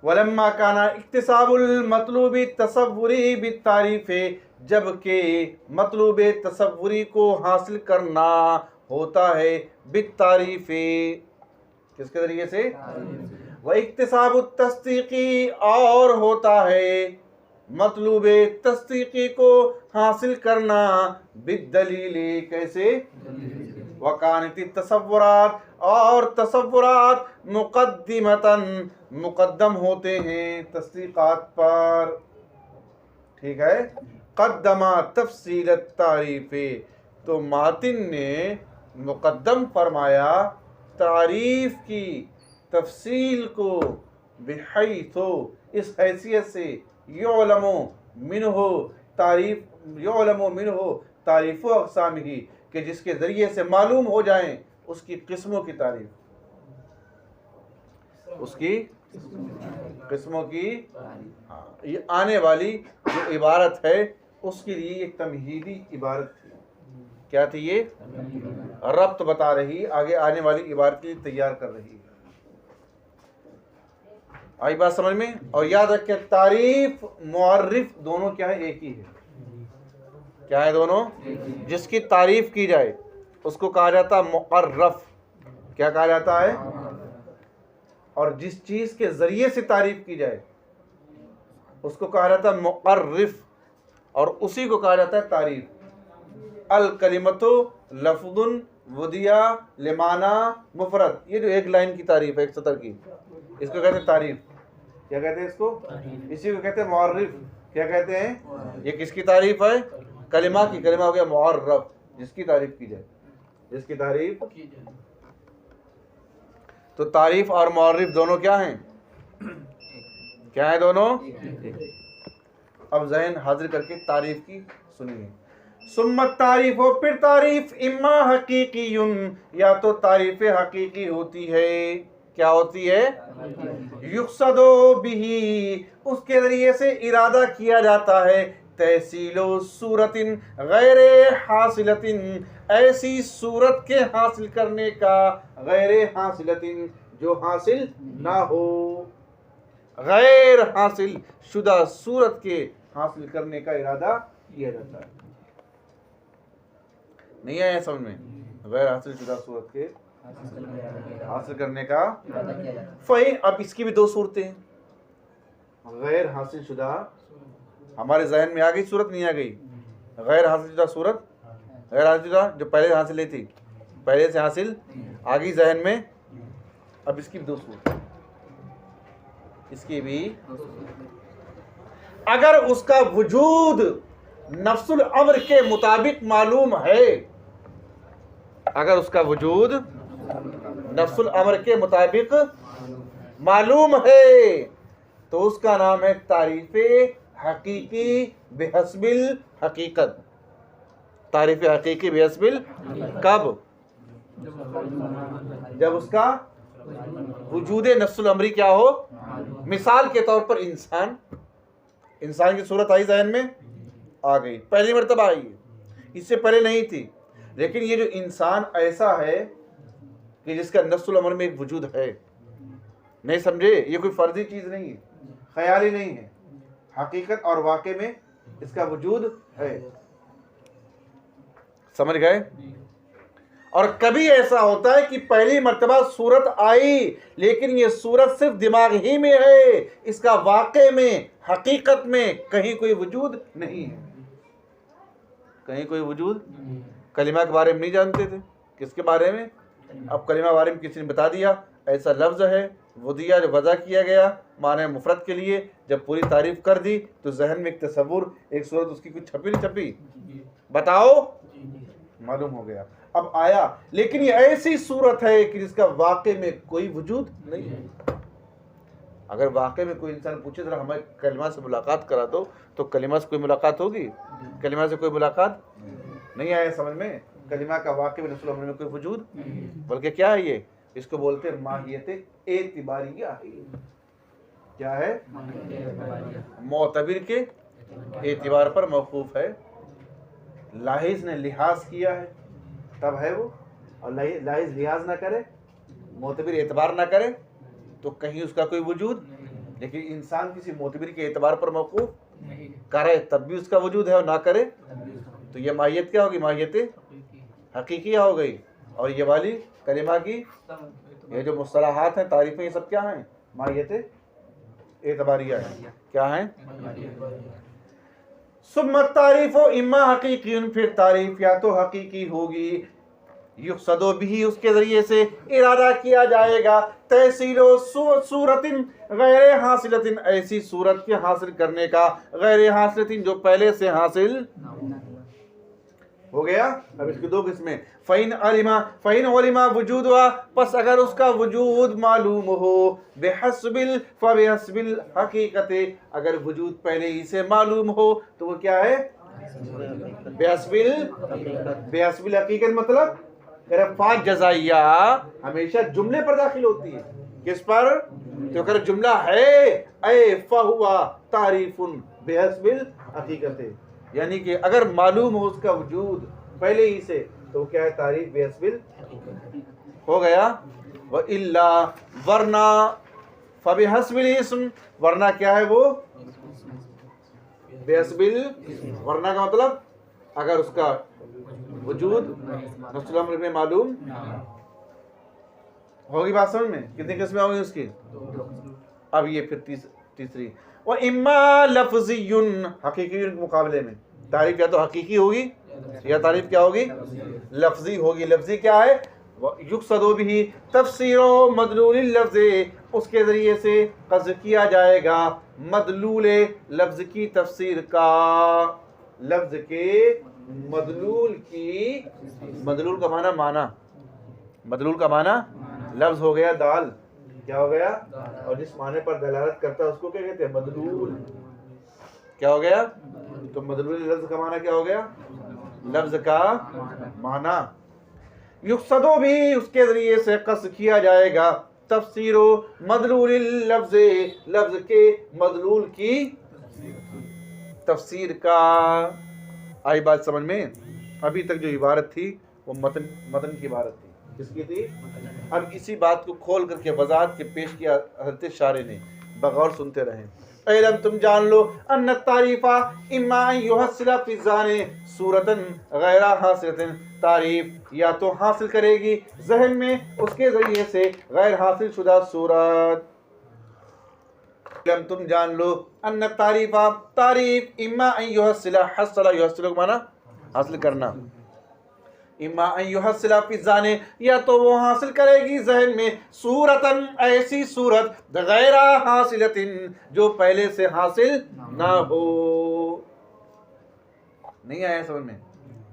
वलम्मा काना इक्तिसाबुल मतलूबी तसव्वुरी बितारीफ़े, जबकि मतलूब तसव्वुरी को हासिल करना होता है बितारीफ़े, किसके ज़रिए से? व इक्तिसाबुत तस्दीक़ी, और होता है मतलूब तस्दीक़ी को हासिल करना बिदलीली, कैसे? वकानती तसव्वुरात, और तसव्वुरात मुक़द्दिमतन, मुक़द्दम होते हैं तस्दीक़ात पर, ठीक है। क़द्दमा तफ़सीलत तारीफ़े, तो मातिन ने मुक़द्दम फरमाया तारीफ़ की तफ़सील को, बिहैथो, इस हैसियत से, युअलमु मिन्हु तारीफ़, युअलमु मिन्हु तारीफ़ु अक़सामिही, कि जिसके ज़रिए से मालूम हो जाएं उसकी किस्मों की तारीफ़, उसकी किस्मों की। हाँ, ये आने वाली जो इबारत है उसके लिए एक तमहीदी इबारत थी। क्या थी ये? रब्त बता रही, आगे आने वाली इबारत के लिए तैयार कर रही है। आई बात समझ में? और याद रखें, तारीफ मुअर्रिफ दोनों क्या है? एक ही है। क्या है दोनों? जिसकी तारीफ की जाए उसको कहा जाता है मुअर्रफ। क्या कहा जाता है? और जिस चीज के जरिए से तारीफ की जाए उसको कहा जाता है मुअर्रिफ, और उसी को कहा जाता है तारीफ। अल कलिमतु लफ्जुन वुदिया लिमाना मुफरद, ये जो एक लाइन की तारीफ है, एक सतर की, इसको कहते हैं तारीफ। क्या कहते हैं इसको? इसी को कहते हैं मुअर्रिफ। क्या कहते हैं? ये किसकी तारीफ है? कलिमा की। कलिमा हो गया मुअर्रफ, जिसकी तारीफ की जाए, जिसकी तारीफ। तो तारीफ और मुअर्रिफ दोनों क्या हैं? क्या है दोनों? अब ज़हन हाजिर करके तारीफ की सुनिए। सुम्मत तारीफ हो, फिर तारीफ इम्मा हकीकीयुन, या तो तारीफ हकीकी होती है। क्या होती है? युक्सदो बिही, उसके जरिए से इरादा किया जाता है तहसीलो सूरतिन गैरे हासिलतिन, ऐसी सूरत के हासिल करने का, गैरे हासिलतिन, जो हासिल ना हो, गैर हासिल शुदा सूरत के हासिल करने का इरादा किया जाता है। नहीं आया समझ में? गैर हासिल शुदा सूरत के हासिल करने का फ़ई। अब इसकी भी दो सूरतें हैं। गैर हासिल शुदा, हमारे जहन में आ गई सूरत? नहीं आ गई? गैर हासिल शुदा सूरत, गैर हासिल शुदा जो पहले हासिल नहीं थी, पहले से हासिल आ गई जहन में। अब इसकी भी दो सूरत, इसकी भी, अगर उसका वजूद नफ्सुल अम्र के मुताबिक मालूम है, अगर उसका वजूद नफ्सुल अम्र के मुताबिक मालूम है तो उसका नाम है तारीफ़े हकीकी बेहस्बिल हकीकत। तारीफ़े हकीकी बेहस्बिल, कब? जब उसका वजूद नफ्सुल अम्री क्या हो। मिसाल के तौर पर इंसान, इंसान की सूरत आई जहन में, आ गई, पहली मर्तबा आई है, इससे पहले नहीं थी। लेकिन ये जो इंसान ऐसा है कि जिसका नफ्सुल अमर में एक वजूद है, नहीं समझे? ये कोई फर्जी चीज़ नहीं है, ख्याली नहीं है, हकीकत और वाक़े में इसका वजूद है। समझ गए? और कभी ऐसा होता है कि पहली मर्तबा सूरत आई, लेकिन ये सूरत सिर्फ दिमाग ही में है, इसका वाक़े में, हकीकत में कहीं कोई वजूद नहीं है, कहीं कोई वजूद। कलिमा के बारे में नहीं जानते थे, किसके बारे में? अब कलिमा बारे में किसी ने बता दिया, ऐसा लफ्ज़ है वदिया जो वज़ा किया गया माने मुफरद के लिए, जब पूरी तारीफ़ कर दी तो जहन में एक तसव्वुर, एक सूरत उसकी कुछ छपी नहीं छपी, बताओ, मालूम हो गया। अब आया, लेकिन ये ऐसी सूरत है कि जिसका वाक़े में कोई वजूद नहीं है। अगर वाक़े में कोई इंसान पूछे जरा हमें कलिमा से मुलाकात करा दो, तो कलिमा से कोई मुलाकात होगी? कलिमा से कोई मुलाकात नहीं। आया समझ में? कलिमा का वाक़े में नफ्सुल अम्र में कोई वजूद, बल्कि क्या है ये? इसको बोलते हैं माहियत एतिबारिया। क्या है? मोतबिर के एतिबार पर मौकूफ़ है। लाहिज ने लिहाज किया है तब है वो, और लाहिज लिहाज ना करे, मोतबिर एतबार ना करे, तो कहीं उसका कोई वजूद लेकिन इंसान किसी मोतबर के एतबार पर मौकूफ करे तब भी उसका वजूद है और ना करे तो ये माहियत क्या होगी? माहियत हकीकिया हो गई। और ये वाली कलिमा की ये जो मुस्तलाहात हैं, तारीफें, ये सब क्या हैं? माहियत एतबारिया है। क्या है? सुम्मत तारीफ इम्मा हकीकी, फिर तारीफ या तो हकीकी होगी, युक्सदो भी, उसके जरिए से इरादा किया जाएगा, तहसीलो सूरतिन गैर हासिलतिन, ऐसी सूरत के हासिल करने का, गैर हासिलतिन जो पहले से हासिल हो गया। अब इसकी दो किस्में, फ़ैन अलिमा वजूद हुआ, बस अगर उसका वजूद मालूम हो, बेहस्बिल हकीकते, अगर वजूद पहले ही से मालूम हो तो वो क्या है? बेहस्बिल हकीकत। मतलब रफ़ात जज़ाइया हमेशा जुमले पर दाखिल होती है। किस पर? तो अगर जुमला है ऐ फहुआ तारीफुन बेहस्बिल हकीकते, यानी कि अगर मालूम हो उसका वजूद पहले ही से तो क्या है? तारीफ बेहस्बिल हो गया। व इल्ला, वरना फबिहस्बिल इस्म, वरना क्या है वो? बेहस्बिल। वरना का मतलब अगर उसका वजूद नफ्सुल अम्र में मालूम होगी। बात समझ में? कितनी किस्में होंगी उसकी? अब ये फिर तीसरी, और इम्मा लफ्ज़ियुन, हकीकी के मुकाबले में तारीफ या तो हकीकी होगी या तारीफ क्या होगी? लफ्ज़ी होगी। लफ्ज़ी क्या है? युक्सदो भी तफसीरो मदलूल लफ्ज़, उसके ज़रिए से क़स्द किया जाएगा मदलूल लफ्ज़ की तफसीर का, लफ्ज़ के मदलूल की, मदलूल का माना, मदलूल का माना लफ्ज़ हो गया दाल, क्या हो गया? और जिस माने पर दलालत करता है उसको क्या कहते हैं? मदलूल। क्या हो गया? तो मदलूल लफ्ज़ का माना क्या हो गया? लफ्ज़ का माना। युक्सदो भी, उसके ज़रिए से क़स्द किया जाएगा तफसीरो मदलूल लफ्ज़, लफ्ज़ के मदलूल की तफसीर का। आई बात समझ में? अभी तक जो इबारत थी वो मतन की इबारत थी। किसकी थी? अब इसी बात को खोल करके वज़ाहत के पेश किया हज़रत शारे ने, बगौर सुनते रहें। इल्म, तुम जान लो, अन्ना तारीफा इम्मा युहस्सिला फी ज़ाने सूरतन गैरा हासिलतिन, तारीफ या तो हासिल करेगी ज़हन में उसके ज़रिए से गैर हासिल शुदा सूरत। इल्म, तुम जान लो, अन्ना तारीफा, तारीफ इम्मा युहस्सिला, हस्सला युहस्सिला माना हासिल करना, इम्मा युहस्सिला फी ज़ाने, या तो वो हासिल करेगी ज़हन में सूरतन, ऐसी सूरत, गैरा हासिलतिन, जो पहले से हासिल ना हो। नहीं आया समझ में?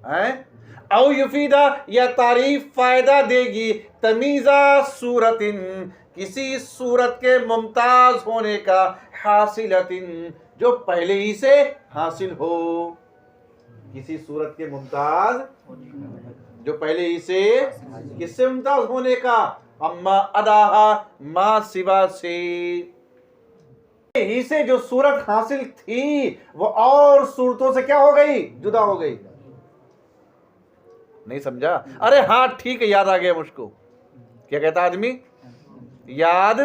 है? औ युफीदा, या तारीफ फायदा देगी तमीज़ा सूरतिन, किसी सूरत के मुमताज होने का, हासिलतिन, जो पहले ही से हासिल हो, किसी सूरत के मुमताज, जो पहले ही से किससे मुमताज होने का? अम्मा अदाहा, मा सिवा से, ही से जो सूरत हासिल थी वो और सूरतों से क्या हो गई? जुदा हो गई। नहीं समझा? अरे हाँ ठीक है, याद आ गया मुझको। क्या कहता आदमी? याद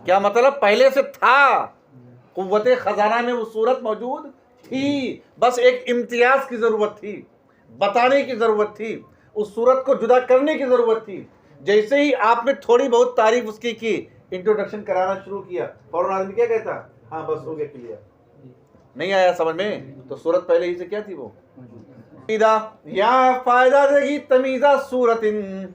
क्या मतलब? पहले से था, कुव्वते खजाना में वो सूरत मौजूद थी, बस एक इम्तियाज की जरूरत थी, बताने की जरूरत थी, उस सूरत को जुदा करने की जरूरत थी। जैसे ही आपने थोड़ी बहुत तारीफ उसकी की, इंट्रोडक्शन कराना शुरू किया, फौरन आदमी क्या कहता? हाँ बस हो गया, क्लियर। नहीं आया समझ में? तो सूरत पहले ही से क्या थी? वो या फायदा देगी तमीज़ा सूरतिन,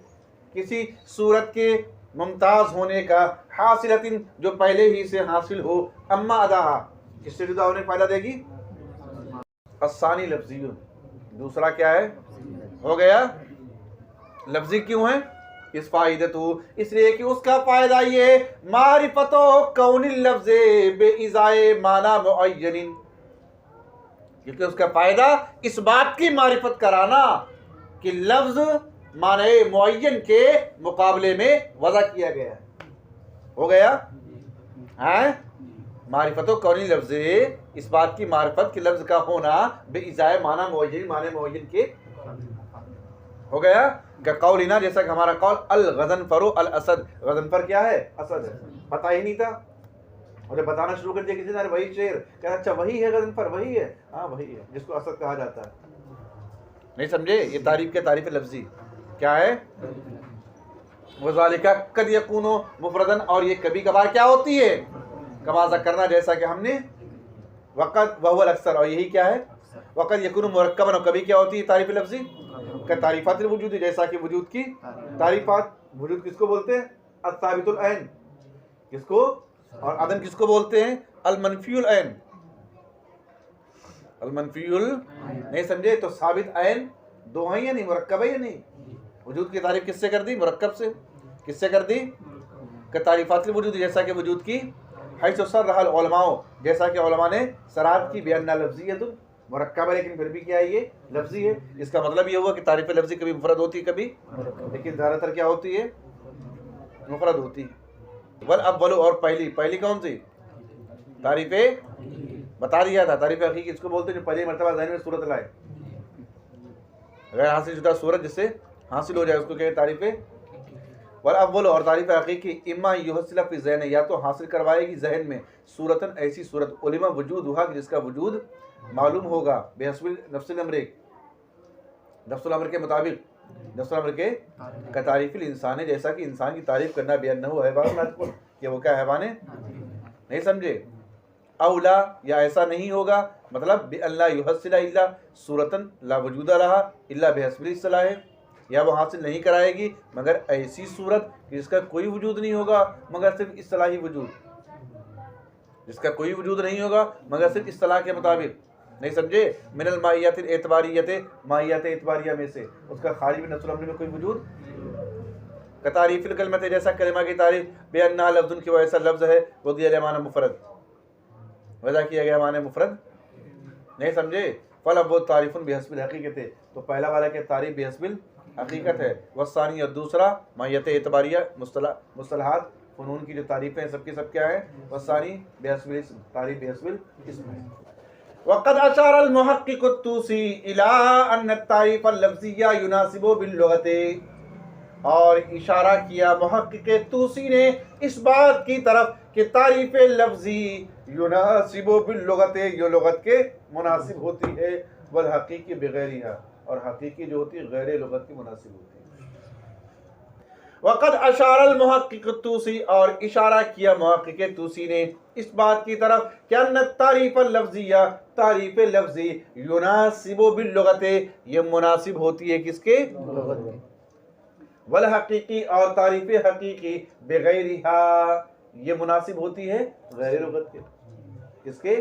किसी सूरत के मुमताज होने का, हासिलतिन, जो पहले ही से हासिल हो, अम्मा अदा, किससे जुदा होने का फायदा देगी? अस्सानी लफ्ज़ी, दूसरा क्या है? हो गया लफ्ज़ी। क्यों है? इस फायदतु, इसलिए कि उसका फायदा ये, मारिफतो कौनिल लफ्ज़े बेइज़ाए माना मुअय्यनिन, क्योंकि उसका फायदा इस बात की मारिफत कराना कि लफ्ज़ माने मुअय्यन के मुकाबले में वज़ा किया गया है। हो गया है? मारिफतो कौनी लफ्ज़े, इस बात की मारिफत कि लफ्ज़ का होना बेइज़ाए माना मुअय्यन, माने मुअय्यन के। हो गया का कौलिना, जैसा कि हमारा कौल, अल गज़नफरो अल असद, गज़नफर क्या है? असद है, पता ही नहीं था। और जब बताना शुरू कर दिया किसी ने, वही शेर, कहा अच्छा वही है गज़नफ़र, वही है, हाँ वही है जिसको असद कहा जाता है। नहीं समझे? ये तारीफ के तारीफ लफ्जी क्या है? वज़ालिका कद यकूनो मुफरदन, और ये कभी कभार क्या होती है? कमा करना, जैसा कि हमने वक़्त वहुवल अक्सर, और यही क्या है? वक़्त यकूनु मुरक्कबन, और कभी क्या होती है तारीफ लफ्जी? का तारीफ़ातिल वजूद, जैसा कि वजूद की तारीफ़ात। वजूद किसको बोलते हैं? अस्साबितुल ऐन, किसको? और अदम किसको बोलते हैं? अल मनफियुल ऐन, अल मनफियुल, नहीं समझे? तो साबित ऐन दो हैं या नहीं, मुरक्कब है या नहीं? वजूद की तारीफ किससे कर दी? मुरक्कब से। किससे कर दी? कि तारीफ़ातिल वजूद, जैसा कि वजूद की हैसु सरहल उलमाओ, जैसा कि उलमा ने सराहत की, बिअन्ना लफ्ज़ियतुन मुरक्कब है, लेकिन फिर भी क्या है? ये लफ्ज़ी है। इसका मतलब ये हुआ कि तारीफ़ लफ्ज़ी कभी मुफरद होती है, कभी, लेकिन ज़्यादातर क्या होती है? मुफरद होती है। वल अव्वलु, और पहली, पहली कौन सी? तारीफ़ बता दिया था। तारीफ़ हकीकी किसको बोलते हैं? जो पहली मरतबा ज़हन में सूरत लाए, गैर हासिल शुदा सूरत जिससे हासिल हो जाए, उसको क्या है? तारीफ़। वल अव्वल, और तारीफ़ हकीकी इम्मा युहसिल फी ज़हन, या तो हासिल करवाएगी जहन में सूरतन, ऐसी सूरत उलिमा वजूदुहा, जिसका वजूद मालूम होगा, बेहस्बिल नफ्सिल अम्र, नफ्सुल अम्र के मुताबिक, नफ्सुल अम्र के का तारीफ़िल इंसान है, जैसा कि इंसान की तारीफ़ करना बेअन्नहु हैवान नातिक़ुन, कि वो क्या हैवान है? नहीं समझे? औला, या ऐसा नहीं होगा, मतलब बिअल्ला युहस्सिला इल्ला सूरतन ला वजूदा लहा इल्ला बेहस्बिल इस्तिलाह, या वो हासिल नहीं कराएगी मगर ऐसी सूरत जिसका कोई वजूद नहीं होगा मगर सिर्फ इस्तिलाही वजूद, जिसका कोई वजूद नहीं होगा मगर सिर्फ इस्तिलाह के मुताबिक। नहीं समझे? मिनल माहियात एतबारियत, माहियात एतबारिया में से उसका खाली भी नफ्सुल अम्र में कोई वजूद का तारीफ़िल कलमत, जैसा कलिमा की तारीफ बेअन्ना लफ्ज़ुन, की वो ऐसा लफ्ज़ है वो दिया माना मुफरद, वजह किया गया माने मुफरद। नहीं समझे? फल अब वो तारीफ़ुन बेहस्बिल हकीकत है, तो पहला वाला के तारीफ़ बेहस्बिल हकीकत है, वसानी, और दूसरा माहियत एतबारिया, मुस्तलहात फ़नून की जो तारीफ़ें हैं सबकी सब क्या है? वसानी बेहस्बिल इस्म, तारीफ़ बेहस्बिल इस्म है। वक़द अशारा अल मुहक्किक़ अत-तूसी इला अन्न तारीफ़ अल लफ्ज़िया युनासिबु बिल लुगति, और इशारा किया मुहक्किक़ तूसी ने इस बात की तरफ कि तारीफ़ लफ्ज़ी युनासिबु बिल लुगति, ये लुगत के मुनासिब होती है, वल हकीकी बिगैरिहा, और हकीकी जो होती है गैर लुगत की मुनासिब होती है। वक़द अशारा अल मुहक्किक़ तूसी, और इशारा किया मुहक्किक़ तूसी ने इस बात की तरफ कि अन्ना तारीफ़ अल लफ्ज़िया, तारीफ़ लफ्ज़ी युनासिबु बिल लुगति, ये मुनासिब होती है किसके? लुगत के। वल हकीकी, और तारीफ़ हकीकी बिगैरिहा, ये मुनासिब होती है गैर लुगत के। किसके?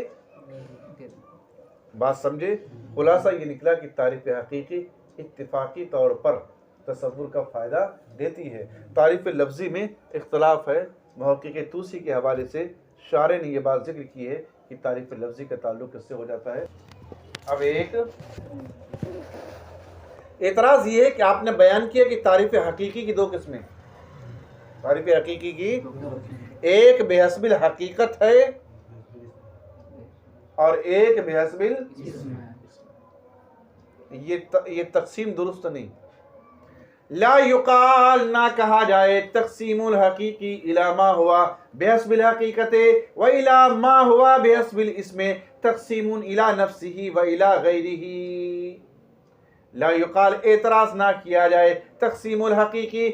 बात समझे? खुलासा ये निकला कि तारीफ़ हकीकी इत्तिफ़ाक़ी तौर पर तसव्वुर का फ़ायदा देती है। तारीफ़ लफ्ज़ी में इख्तलाफ है। मुहक्किक़ तूसी के हवाले से शारे ने यह बात जिक्र की है कि तारीफ़ लफ्ज़ी का ताल्लुक़ किससे हो जाता है। अब एक एतराज़ ये है कि आपने बयान किया कि तारीफ़ हकीकी की दो किस्में, तारीफ़ हकीकी की एक बेहस्बिल हकीकत है और एक बेहस्बिल, ये तकसीम दुरुस्त नहीं। ला युकाल, ना कहा जाए तकसीमुल हकीकी इला मा हुआ बेहस्बिल हकीकते व इला मा हुआ बेहस्बिल इसमें तकसीमुन इला नफ्सिही व इला गैरिही। ला युकाल, एतराज़ ना किया जाए तकसीमुल हकीकी,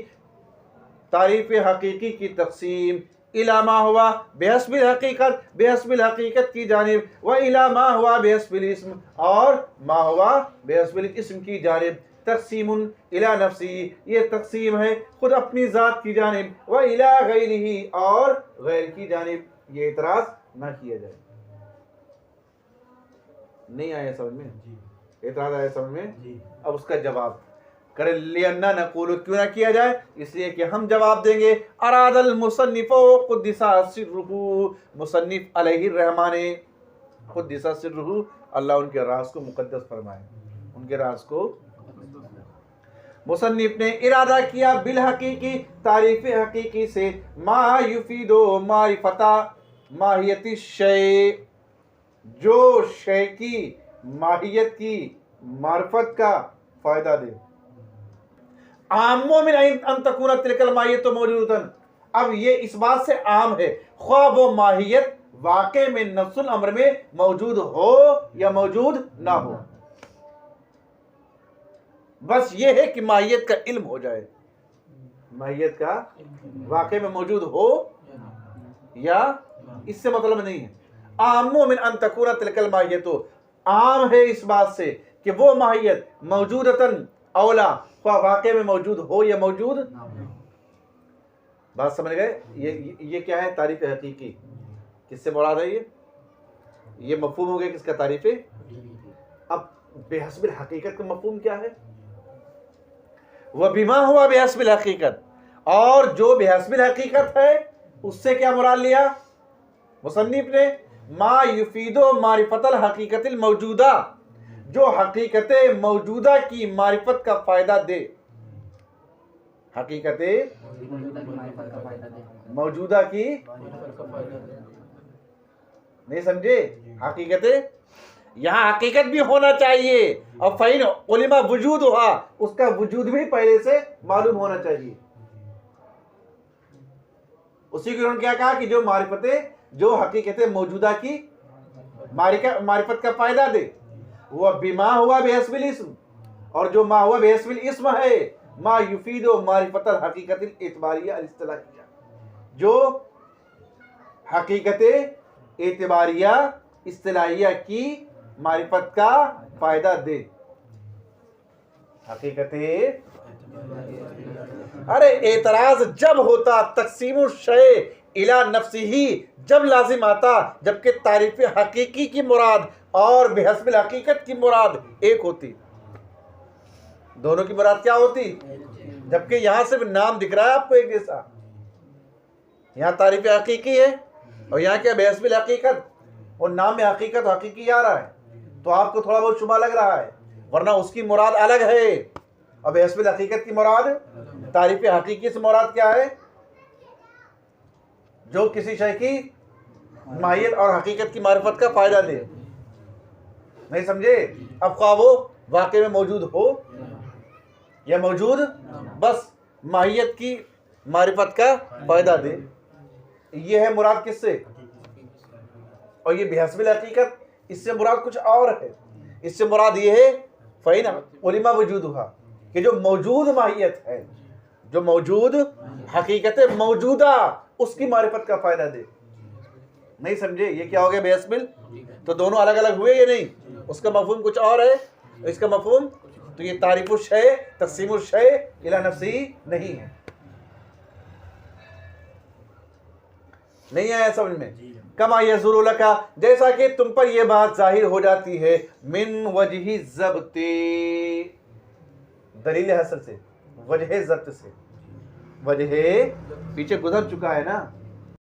तारीफ़ हकीकी की तकसीम इला मा हुआ बेहस्बिल हकीकत, बेहस्बिल हकीकत की जानिब, व इला मा हुआ बेहस्बिल इस्म, और मा हुआ बेहस्बिल इस्म की जानिब। तकसीमुन इला नफ्सी, ये तकसीम है खुद अपनी ज़ात की जानिब, व इला गैरिही, और गैर की जानिब। ये एतराज़ ना किया जाए। नहीं आया समझ में? एतराज़ आया समझ में? अब उसका जवाब कर लियन्ना नक़ूल, क्यों ना किया जाए? इसलिए कि हम जवाब देंगे अरादल मुसन्निफ़ो क़ुद्दिसा सिर्रुहु, मुसन्निफ़ अलैहि रहमाने क़ुद्दिसा सिर्रुहु, अल्लाह उनके राज को मुक़द्दस फरमाए, उनके राज को मुसन्निफ ने इरादा किया बिल हकीकी, तारीफ़ हकीकी से मा युफीदो मारिफता माहियती शय, जो शय की माहियत की मार्फत का फ़ायदा दे। आमो मिन अन तकूना तिलकल माहियत मौजूदन, अब ये इस बात से आम है ख्वाह वो माहियत वाकई में नफ्सुल अम्र में मौजूद हो या मौजूद ना हो। बस ये है कि माहियत का इल्म हो जाए, माहियत का वाकई में मौजूद हो या, इससे मतलब नहीं है। आमो मिन अन तकूना तिलकल माहियतो, आम है इस बात से कि वो माहियत मौजूदतन औला, वाकई में मौजूद हो या मौजूद। बात समझ गए? ये क्या है? तारीफ हकीकी। किससे मुराद है ये मफहूम हो गया किसका? तारीफ। अब बेहस्बिल हकीकत का मफहूम क्या है? वह बिमा हुआ बेहस्बिल हकीकत, और जो बेहस्बिल हकीकत है उससे क्या मुराद लिया मुसन्निफ ने? मा युफीदो मारिफतल हकीकतिल मौजूदा, जो हकीकत मौजूदा की मारिफत का फायदा दे। हकीकत मौजूदा की, नहीं समझे? हकीकत, यहाँ हकीकत भी होना चाहिए, और फ़ैन उलिमा वजूद हुआ, उसका वजूद भी पहले से मालूम होना चाहिए। उसी के उन्होंने क्या कहा कि जो मारिफतें, जो हकीकत मौजूदा की मारिफत का फायदा दे, वह बिमा हुआ बेहस्बिल इस्म, और जो मा हुआ बेहस्बिल इस्म है मा युफीदो मारिफतल हकीकतिल इतबारिया अल इस्तिलाहिया, जो हकीकत एतबारिया इस्तिलाहिया की मारिफत का फायदा दे। हकीकत, अरे एतराज जब होता तकसीमु शय इला नफ्सिही, जब लाजिम आता, जबकि तारीफ हकीकी की मुराद और बेहस्बिल हकीकत की मुराद एक होती। दोनों की मुराद क्या होती? जबकि यहां सिर्फ नाम दिख रहा है आपको एक जैसा, यहाँ तारीफ हकीकी है और यहाँ क्या बेहस्बिल हकीकत, और नाम में हकीकत हकीकी आ रहा है, तो आपको थोड़ा बहुत शुबा लग रहा है, वरना उसकी मुराद अलग है। अब बेहस्बिल हकीकत की मुराद, तारीफ हकीकी से मुराद क्या है? जो किसी शय की माहियत और हकीकत की मारिफत का फायदा दे। नहीं समझे? अब ख्वाह वो वाकई में मौजूद हो या मौजूद, बस माहियत की मारिफत का फायदा दे, ये है मुराद किससे? और ये बेहस्बिल हकीकत, इससे मुराद कुछ और है। इससे मुराद ये है फ़ैन उलिमा वजूद हुआ, कि जो मौजूद माहियत है, जो मौजूद हकीकत मौजूदा, उसकी मारिफत का फायदा दे। नहीं समझे? ये क्या हो गया बेहस्बिल? तो दोनों अलग अलग हुए या नहीं? उसका मफहूम कुछ और है, इसका मफहूम, तो ये तारीफुल शय तक़सीमुल शय इला नफ्सी नहीं है। नहीं आया समझ में? कमा यज़ुरु लका, जैसा कि तुम पर यह बात जाहिर हो जाती है, मिन वजही ज़ब्ते, दलील हसर से, वजह ज़ब्त से। वजह पीछे गुजर चुका है ना।